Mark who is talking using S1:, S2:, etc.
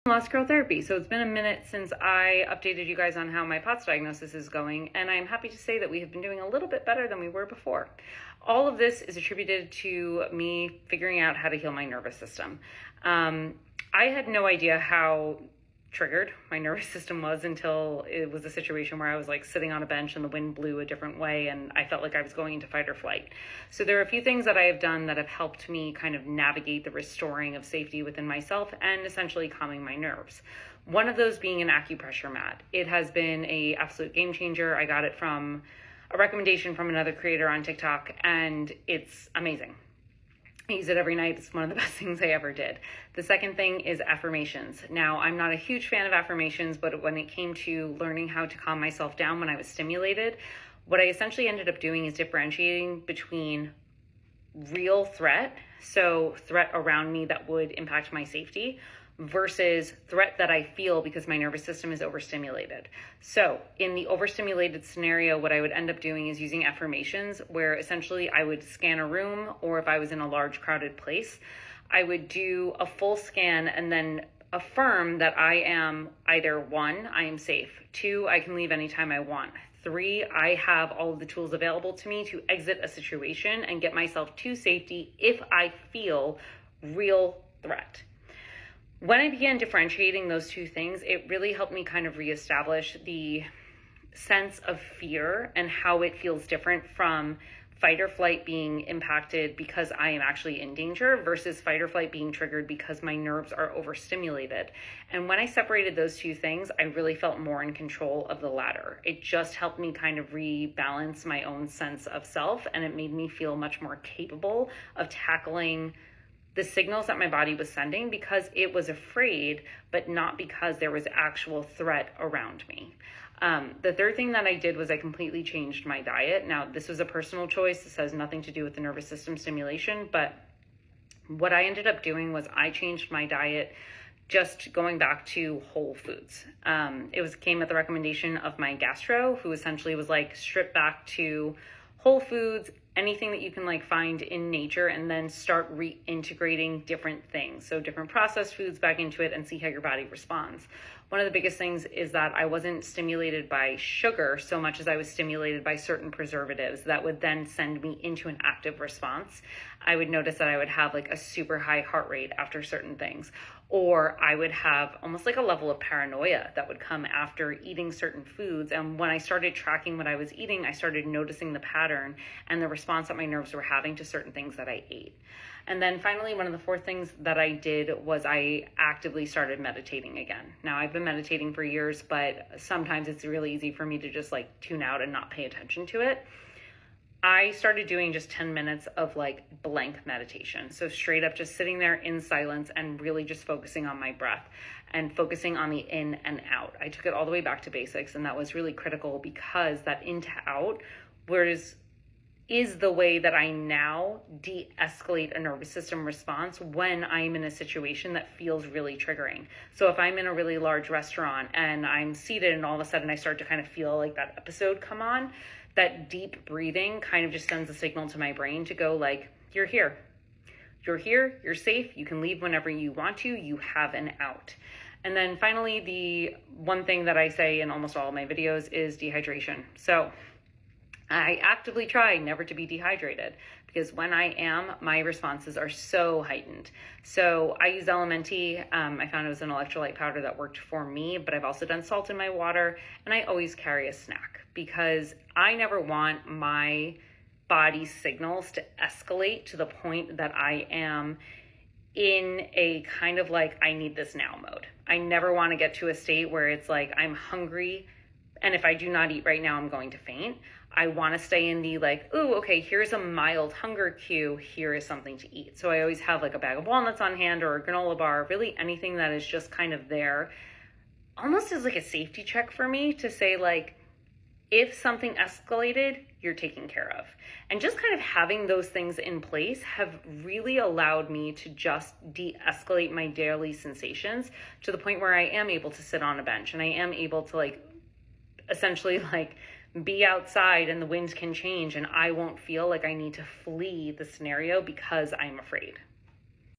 S1: Lost Girl Therapy. So it's been a minute since I updated you guys on how my POTS diagnosis is going, and I'm happy to say that we have been doing a little bit better than we were before. All of this is attributed to me figuring out how to heal my nervous system. I had no idea how triggered my nervous system was until it was a situation where I was like sitting on a bench and the wind blew a different way and I felt like I was going into fight or flight. So there are a few things that I have done that have helped me kind of navigate the restoring of safety within myself and essentially calming my nerves. One of those being an acupressure mat. It has been an absolute game changer. I got it from a recommendation from another creator on TikTok and it's amazing. I use it every night. It's one of the best things I ever did. The second thing is affirmations. Now, I'm not a huge fan of affirmations, but when it came to learning how to calm myself down when I was stimulated, what I essentially ended up doing is differentiating between real threat, so threat around me that would impact my safety, versus threat that I feel because my nervous system is overstimulated. So in the overstimulated scenario, what I would end up doing is using affirmations where essentially I would scan a room, or if I was in a large crowded place, I would do a full scan and then affirm that I am either 1, I am safe, 2, I can leave anytime I want, 3, I have all of the tools available to me to exit a situation and get myself to safety if I feel real threat. When I began differentiating those two things, it really helped me kind of reestablish the sense of fear and how it feels different from fight or flight being impacted because I am actually in danger versus fight or flight being triggered because my nerves are overstimulated. And when I separated those two things, I really felt more in control of the latter. It just helped me kind of rebalance my own sense of self, and it made me feel much more capable of tackling the signals that my body was sending because it was afraid, but not because there was actual threat around me. The third thing that I did was I completely changed my diet. Now, this was a personal choice. This has nothing to do with the nervous system stimulation, but what I ended up doing was I changed my diet just going back to whole foods. It came at the recommendation of my gastro, who essentially was like, strip back to whole foods, anything that you can like find in nature, and then start reintegrating different things. So different processed foods back into it and see how your body responds. One of the biggest things is that I wasn't stimulated by sugar so much as I was stimulated by certain preservatives that would then send me into an active response. I would notice that I would have like a super high heart rate after certain things, or I would have almost like a level of paranoia that would come after eating certain foods. And when I started tracking what I was eating, I started noticing the pattern and the response that my nerves were having to certain things that I ate. And then finally, one of the fourth things that I did was I actively started meditating again. Now, I've been meditating for years, but sometimes it's really easy for me to just like tune out and not pay attention to it. I started doing just 10 minutes of like blank meditation. So straight up just sitting there in silence and really just focusing on my breath and focusing on the in and out. I took it all the way back to basics, and that was really critical because that in to out is the way that I now de-escalate a nervous system response when I'm in a situation that feels really triggering. So if I'm in a really large restaurant and I'm seated and all of a sudden I start to kind of feel like that episode come on, that deep breathing kind of just sends a signal to my brain to go like, you're here, you're safe, you can leave whenever you want to, you have an out. And then finally, the one thing that I say in almost all of my videos is dehydration. So I actively try never to be dehydrated because when I am, my responses are so heightened. So I use Elementi. I found it was an electrolyte powder that worked for me, but I've also done salt in my water, and I always carry a snack because I never want my body's signals to escalate to the point that I am in a kind of like, I need this now mode. I never want to get to a state where it's like, I'm hungry, and if I do not eat right now, I'm going to faint. I want to stay in the like, ooh, okay, here's a mild hunger cue. Here is something to eat. So I always have like a bag of walnuts on hand or a granola bar, really anything that is just kind of there, almost as like a safety check for me to say like, if something escalated, you're taken care of. And just kind of having those things in place have really allowed me to just de-escalate my daily sensations to the point where I am able to sit on a bench and I am able to like, essentially like be outside and the winds can change and I won't feel like I need to flee the scenario because I'm afraid.